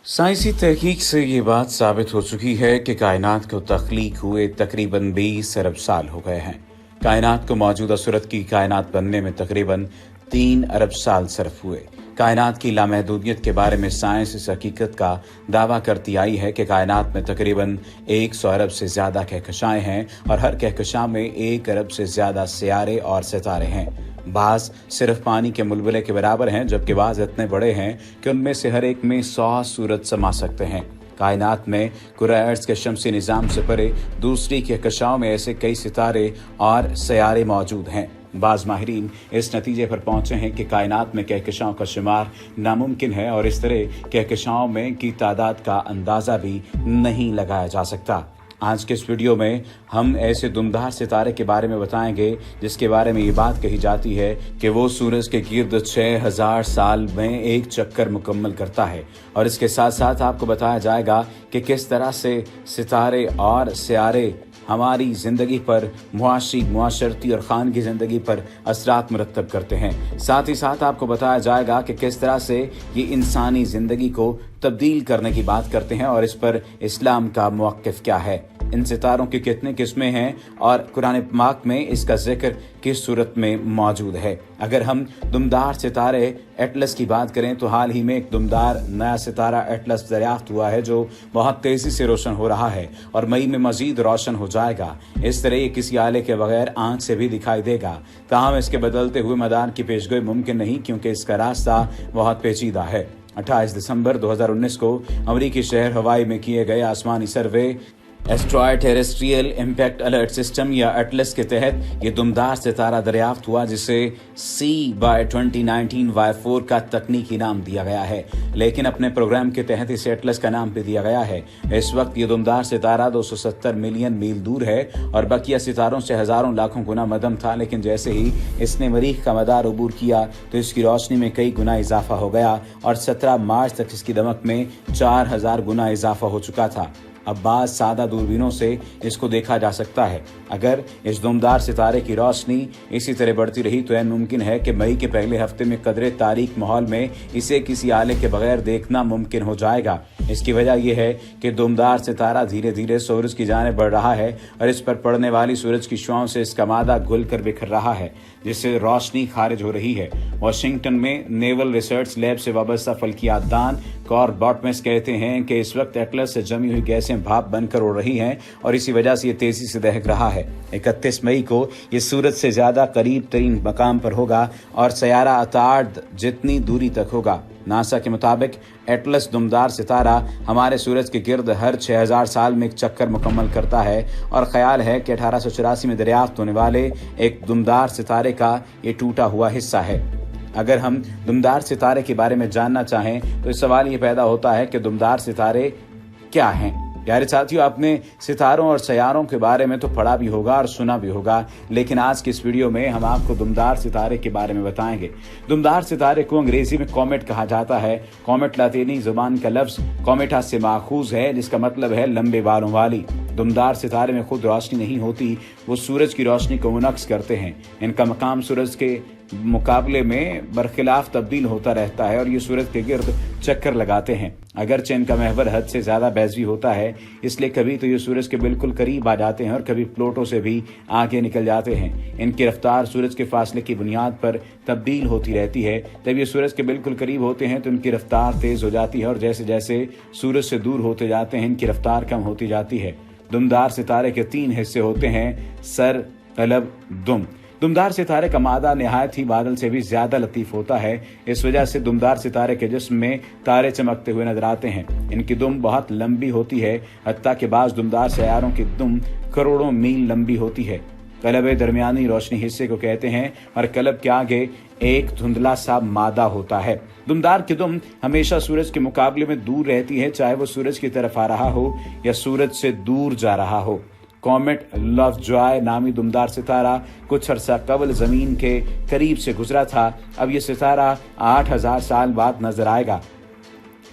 साइंसी तहकीक से ये बात साबित हो चुकी है कि कायनात को तख्लीक हुए तकरीबन 20 अरब साल हो गए हैं। कायनात को मौजूदा सूरत की कायनात बनने में तकरीबन 3 अरब साल सर्फ हुए। कायनात की लामहदूदियत के बारे में साइंस इस हकीकत का दावा करती आई है कि कायनात में तकरीबन 100 अरब से ज़्यादा कहकशाएं हैं और हर कहकशा में 1 अरब से ज़्यादा सियारे और सितारे हैं। बाज़ सिर्फ पानी के बुलबुले के बराबर हैं, जबकि बाज़ इतने बड़े हैं कि उनमें से हर एक में 100 सूरज समा सकते हैं। कायनात में कुराए अर्ज़ के शमसी निज़ाम से परे दूसरी कहकशाओं में ऐसे कई सितारे और सियारे मौजूद हैं। बाज़ माहिरीन इस नतीजे पर पहुंचे हैं कि कायनात में कहकशाओं का शुमार नामुमकिन है और इस तरह कहकशाओं में की तादाद का अंदाज़ा भी नहीं लगाया जा सकता। आज के इस वीडियो में हम ऐसे दुमदार सितारे के बारे में बताएंगे जिसके बारे में ये बात कही जाती है कि वो सूरज के गिर्द 6000 साल में एक चक्कर मुकम्मल करता है। और इसके साथ साथ आपको बताया जाएगा कि किस तरह से सितारे और सियारे हमारी ज़िंदगी पर मुआशरती और ख़ानगी ज़िंदगी पर असरात मुरत्तब करते हैं। साथ ही साथ आपको बताया जाएगा कि किस तरह से ये इंसानी ज़िंदगी को तब्दील करने की बात करते हैं और इस पर इस्लाम का मौक़िफ़ क्या है, इन सितारों की कितनी किस्में हैं और कुरान पाक में इसका जिक्र किस सूरत में मौजूद है। अगर हम दुमदार सितारे एटलस की बात करें तो हाल ही में एक दुमदार नया सितारा एटलस दरियाफ्त हुआ है जो बहुत तेज़ी से रोशन हो रहा है और मई में मज़ीद रोशन हो जाएगा। इस तरह ये किसी आले के बगैर आँख से भी दिखाई देगा। ताहम इसके बदलते हुए मैदान की पेशगोई मुमकिन नहीं, क्योंकि इसका रास्ता बहुत पेचीदा है। 28 दिसंबर 2019 को अमरीकी शहर हवाई में किए गए आसमानी survey asteroid terrestrial impact alert system या एटलस के तहत ये दुमदार सितारा दरियाफ्त हुआ, जिसे C/2019Y4 का तकनीकी नाम दिया गया है, लेकिन अपने प्रोग्राम के तहत इसे एटलस का नाम भी दिया गया है। इस वक्त ये दुमदार सितारा 270 मिलियन मील दूर है और बकिया सितारों से हज़ारों लाखों गुना मदम था, लेकिन जैसे ही इसने मरीख का मदार अबूर किया तो इसकी रोशनी में कई गुना इजाफा हो गया और 17 मार्च तक इसकी दमक में 4000 गुना इजाफा हो चुका था। अब बाज़ सादा दूरबीनों से इसको देखा जा सकता है। अगर इस दुमदार सितारे की रोशनी इसी तरह बढ़ती रही तो मुमकिन है कि मई के पहले हफ्ते में कदरे तारीक माहौल में इसे किसी आले के बगैर देखना मुमकिन हो जाएगा। इसकी वजह यह है कि दुमदार सितारा धीरे धीरे सूरज की जानिब बढ़ रहा है और इस पर पड़ने वाली सूरज की शुआओं से इसका मादा घुल कर बिखर रहा है, जिससे रोशनी खारिज हो रही है। वाशिंगटन में नेवल रिसर्च लैब से वाबस्ता फल्कियात दान कॉर बॉटमेस कहते हैं कि इस वक्त एटलस से जमी हुई गैसें भाप बनकर उड़ रही हैं और इसी वजह से ये तेजी से दहक रहा है। 31 मई को ये सूरज से ज़्यादा करीब तरीन मकाम पर होगा और सयारा अतार्द जितनी दूरी तक होगा। नासा के मुताबिक एटलस दुमदार सितारा हमारे सूरज के गिर्द हर 6000 साल में एक चक्कर मुकम्मल करता है और ख्याल है कि 1884 में दरियाफ्त होने वाले एक दुमदार सितारे का ये टूटा हुआ हिस्सा है। अगर हम दुमदार सितारे के बारे में जानना चाहें तो इस सवाल ये पैदा होता है कि दुमदार सितारे क्या हैं। प्यारे साथियों, आपने सितारों और सयारों के बारे में तो पढ़ा भी होगा और सुना भी होगा, लेकिन आज की इस वीडियो में हम आपको दुमदार सितारे के बारे में बताएंगे। दुमदार सितारे को अंग्रेजी में कॉमेट कहा जाता है। कॉमेट लातीनी जुबान का लफ्ज़ कॉमेटा से माखूज है, जिसका मतलब है लंबे बालों वाली। दुमदार सितारे में खुद रोशनी नहीं होती, वो सूरज की रोशनी को मुनक्स करते हैं। इनका मकाम सूरज के मुकाबले में बरखिलाफ तब्दील होता रहता है और ये सूरज के गिर्द चक्कर लगाते हैं। अगरचे इनका महवर हद से ज़्यादा बैज़वी होता है, इसलिए कभी तो ये सूरज के बिल्कुल करीब आ जाते हैं और कभी प्लूटो से भी आगे निकल जाते हैं। इनकी रफ्तार सूरज के फासले की बुनियाद पर तब्दील होती रहती है। जब ये सूरज के बिल्कुल करीब होते हैं तो इनकी रफ्तार तेज़ हो जाती है और जैसे जैसे सूरज से दूर होते जाते हैं इनकी रफ्तार कम होती जाती है। दुमदार सितारे के 3 हिस्से होते हैं: सर, कलब, दुम। दुमदार सितारे का मादा नहायत ही बादल से भी ज़्यादा लतीफ़ होता है। इस वजह से दुमदार सितारे के जिस्म में तारे चमकते हुए नजर आते हैं। इनकी दुम बहुत लंबी होती है, हत्ता के बाज़ दुमदार सयारों की दुम करोड़ों मील लंबी होती है। कलब दरमियानी रोशनी हिस्से को कहते हैं और कलब के आगे एक धुंधला सा मादा होता है। दुमदार की दुम हमेशा सूरज के मुकाबले में दूर रहती है, चाहे वो सूरज की तरफ आ रहा हो या सूरज से दूर जा रहा हो। कॉमेट लवजॉय नामी दुमदार सितारा कुछ अरसा कबल ज़मीन के करीब से गुजरा था। अब ये सितारा 8000 साल बाद नजर आएगा।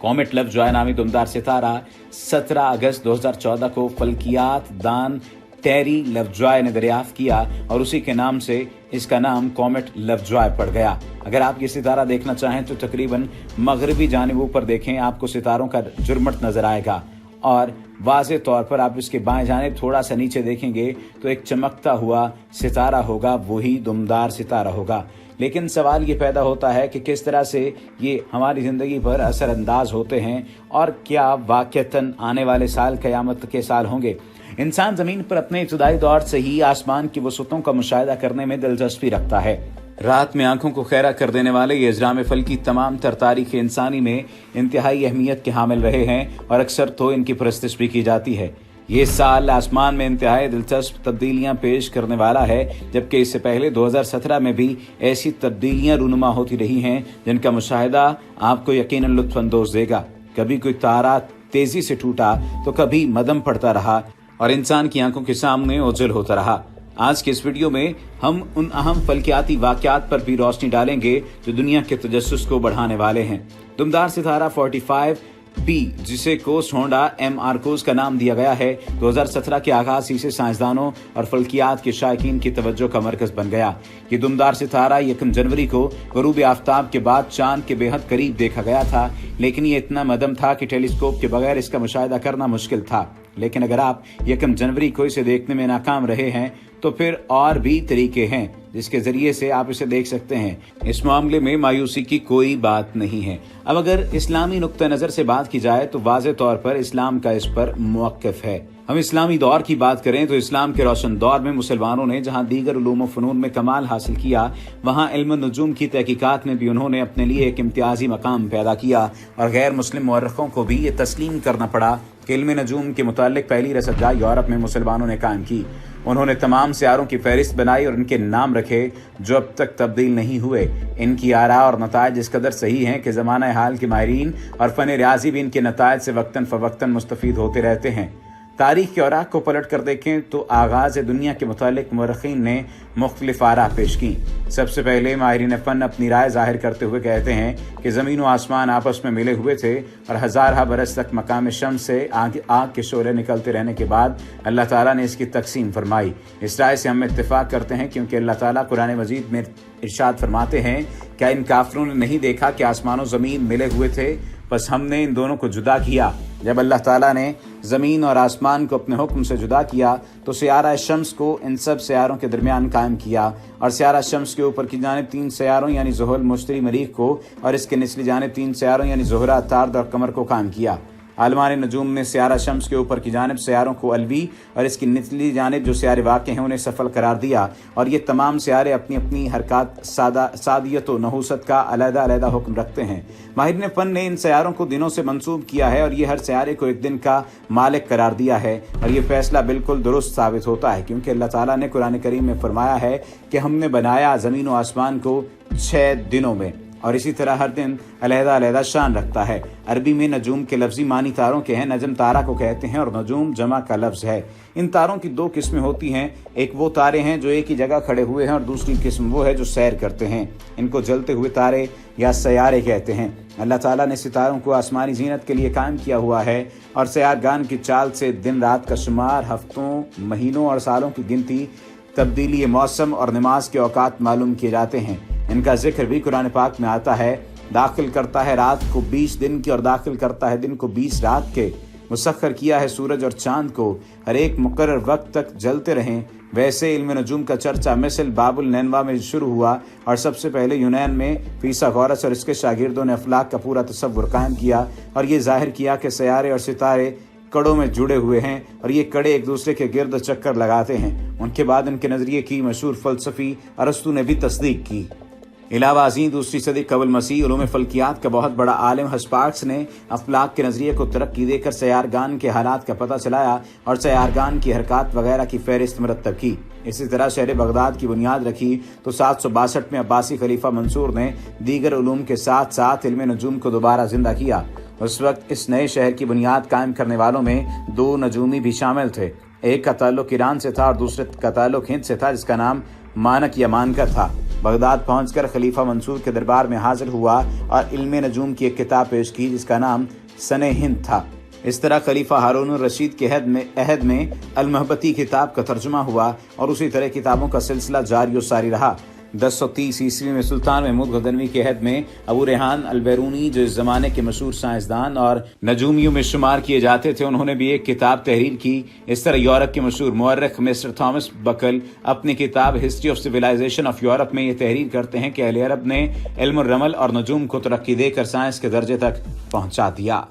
कॉमेट लवजॉय नामी दुमदार सितारा 17 अगस्त 2014 को फल्कियात दान टेरी लवजॉय ने दरियाफ्त किया और उसी के नाम से इसका नाम कॉमेट लवजॉय पड़ गया। अगर आप ये सितारा देखना चाहें तो तकरीबन मगरबी जानिब ऊपर देखें, आपको सितारों का झुरमुट नजर आएगा और वाज़े तौर पर आप इसके बाएं जानिब थोड़ा सा नीचे देखेंगे तो एक चमकता हुआ सितारा होगा, वही दुमदार सितारा होगा। लेकिन सवाल ये पैदा होता है कि किस तरह से ये हमारी ज़िंदगी पर असरअंदाज होते हैं और क्या वाक़तन आने वाले साल क़यामत के साल होंगे। इंसान ज़मीन पर अपने इब्तदाई दौर से ही आसमान की वसअतों का मुशाहिदा करने में दिलचस्पी रखता है। रात में आंखों को खैरा कर देने वाले ये इजराम फल्की तमाम तर तारीख़ इंसानी में इंतहाई अहमियत के हामिल रहे हैं और अक्सर तो इनकी परस्तिश भी की जाती है। ये साल आसमान में इंतहाई दिलचस्प तब्दीलियां पेश करने वाला है, जबकि इससे पहले 2017 में भी ऐसी तब्दीलियां रूनुमा होती रही हैं जिनका मुशाहिदा आपको यकीनन लुत्फ़अंदोज़ देगा। कभी कोई तारा तेज़ी से टूटा तो कभी मदम पड़ता रहा और इंसान की आंखों के सामने ओझल होता रहा। आज के इस वीडियो में हम उन अहम फल्कियाती वाक़यात पर भी रोशनी डालेंगे जो दुनिया के तजस्सुस को बढ़ाने वाले हैं। दुमदार सितारा 45B, जिसे कोस्ट होंडा M आर्कोस का नाम दिया गया है, 2017 के आगाज से इसे साइंसदानों और फल्कियात के शायकीन की तवज्जो का मरकज बन गया। ये दुमदार सितारा 1 जनवरी को गरूब आफ्ताब के बाद चांद के बेहद करीब देखा गया था, लेकिन ये इतना मदम था कि टेलीस्कोप के बगैर इसका मुशाहिदा करना मुश्किल था। लेकिन अगर आप 1 जनवरी को इसे देखने में नाकाम रहे हैं तो फिर और भी तरीके हैं जिसके जरिए से आप इसे देख सकते हैं। इस मामले में मायूसी की कोई बात नहीं है। अब अगर इस्लामी नुक्ता नज़र से बात की जाए तो वाज़े तौर पर इस्लाम का इस पर मौक़िफ़ है। हम इस्लामी दौर की बात करें तो इस्लाम के रोशन दौर में मुसलमानों ने जहां दीगर उलूम व फ़नून में कमाल हासिल किया, वहां इल्म नजूम की तहकीकात में भी उन्होंने अपने लिए एक इम्तियाजी मकाम पैदा किया और गैर मुस्लिम मौरख़ों को भी ये तस्लीम करना पड़ा कि इल्म नजूम के मुतालिक पहली रसदगाह यूरोप में मुसलमानों ने कायम की। उन्होंने तमाम सियारों की फहरिस्त बनाई और इनके नाम रखे जो अब तक तब्दील नहीं हुए। इनकी आरा और नताइज इस कदर सही हैं कि ज़माना हाल के माहिरीन और फ़न रियाजी भी इनके नताइज से वक्तन फ़वक्तन मुस्तफ़ीद होते रहते हैं। तारीख़ के औराक़ को पलट कर देखें तो आगाज़ दुनिया के मुतालिक मुर्रख़ीन ने मुख्तलिफ़ आरा पेश की। सबसे पहले माहिरीन फ़न अपनी राय ज़ाहिर करते हुए कहते हैं कि ज़मीन व आसमान आपस में मिले हुए थे और हज़ार बरस तक मकाम शम्स से आग के शोले निकलते रहने के बाद अल्लाह ताला ने इसकी तकसीम फरमाई। इस राय से हम इत्तेफ़ाक़ करते हैं क्योंकि अल्लाह ताला कुरान मजीद में इरशाद फरमाते हैं, क्या इन काफिरों ने नहीं देखा कि आसमान व ज़मीन मिले हुए थे, बस हमने इन दोनों को जुदा किया। जब अल्लाह ताला ने ज़मीन और आसमान को अपने हुक्म से जुदा किया तो सियारा शम्स को इन सब सियारों के दरमियान कायम किया और सियारा शम्स के ऊपर की जानिब 3 सियारों यानी ज़ुहल, मुश्तरी, मरीख को और इसके निचली जानिब 3 सियारों यानी ज़ुहरा, तार्द और कमर को कायम किया। आलमान नजूम ने सियारा शम्स के ऊपर की जानिब सियारों को अलवी और इसकी निचली जानिब जो सियारे वाक़े हैं उन्हें सफल करार दिया और ये तमाम सियारे अपनी अपनी हरकत सादियत व नहूसत का अलग-अलग हुक्म रखते हैं। माहिरीन फ़न ने इन सियारों को दिनों से मंसूब किया है और ये हर सियारे को एक दिन का मालिक करार दिया है और ये फैसला बिल्कुल दुरुस्त साबित होता है क्योंकि अल्लाह ताला ने कुरान करीम में फरमाया है कि हमने बनाया ज़मीन व आसमान को 6 दिनों में और इसी तरह हर दिन अलग-अलग शान रखता है। अरबी में नजूम के लफ्ज़ी मानी तारों के हैं। नजम तारा को कहते हैं और नजूम जमा का लफ्ज़ है। इन तारों की 2 किस्में होती हैं। एक वो तारे हैं जो एक ही जगह खड़े हुए हैं और दूसरी किस्म वो है जो सैर करते हैं। इनको जलते हुए तारे या सयारे कहते हैं। अल्लाह ताला ने सितारों को आसमानी जीनत के लिए कायम किया हुआ है और सयारगान की चाल से दिन रात का शुमार, हफ्तों, महीनों और सालों की गिनती, तब्दीली मौसम और नमाज के औकात मालूम किए जाते हैं। इनका जिक्र भी कुरान पाक में आता है, दाखिल करता है रात को 20 दिन की और दाखिल करता है दिन को 20 रात के। मुसख्खर किया है सूरज और चांद को हर एक मुकर्रर वक्त तक जलते रहें। वैसे इल्म नजूम का चर्चा मिस्र बाबुल नैनवा में शुरू हुआ और सबसे पहले यूनान में फिसागोरस और इसके शागिर्दों ने अफलाक का पूरा तसव्वुर कायम किया और ये जाहिर किया कि सियारे और सितारे कड़ों में जुड़े हुए हैं और ये कड़े एक दूसरे के गिर्द चक्कर लगाते हैं। उनके बाद इनके नज़रिए की मशहूर फ़लसफ़ी अरस्तू ने भी तस्दीक की। इलावा अज़ीं 2री सदी कबल मसीह उलूम फ़ल्कियात का बहुत बड़ा आलिम हस्पार्क्स ने अफलाक के नज़रिए को तरक्की देकर सयारगान के हालात का पता चलाया और सयारगान की हरकत वगैरह की फहरिस्त मरतब की। इसी तरह शहर बगदाद की बुनियाद रखी तो 762 में अब्बासी खलीफा मंसूर ने दीगर उलूम के साथ साथ इल्म नजूम को दोबारा जिंदा किया। उस वक्त इस नए शहर की बुनियाद कायम करने वालों में 2 नजूमी भी शामिल थे। एक का ताल्लुक ईरान से था और दूसरे का ताल्लुक हिंद से था जिसका नाम मानक या मानकर था। बगदाद पहुंचकर खलीफा मंसूर के दरबार में हाजिर हुआ और इल्म नजूम की एक किताब पेश की जिसका नाम सने हिंद था। اس طرح خلیفہ ہارون الرشید کے عہد میں المحبتی کتاب کا ترجمہ ہوا اور اسی طرح کتابوں کا سلسلہ جاری و ساری رہا۔ 1030 عیسوی میں سلطان محمود غزنوی کے عہد میں ابو ریحان البیرونی، جو اس زمانے کے مشہور سائنسدان اور نجومیوں میں شمار کیے جاتے تھے، انہوں نے بھی ایک کتاب تحریر کی۔ اس طرح یورپ کے مشہور مورخ مسٹر تھامس بکل اپنی کتاب history of civilisation of Europe میں یہ تحریر کرتے ہیں کہ اہل عرب نے علم الرمل اور نجوم کو ترقی دے کر سائنس کے درجے تک پہنچا دیا۔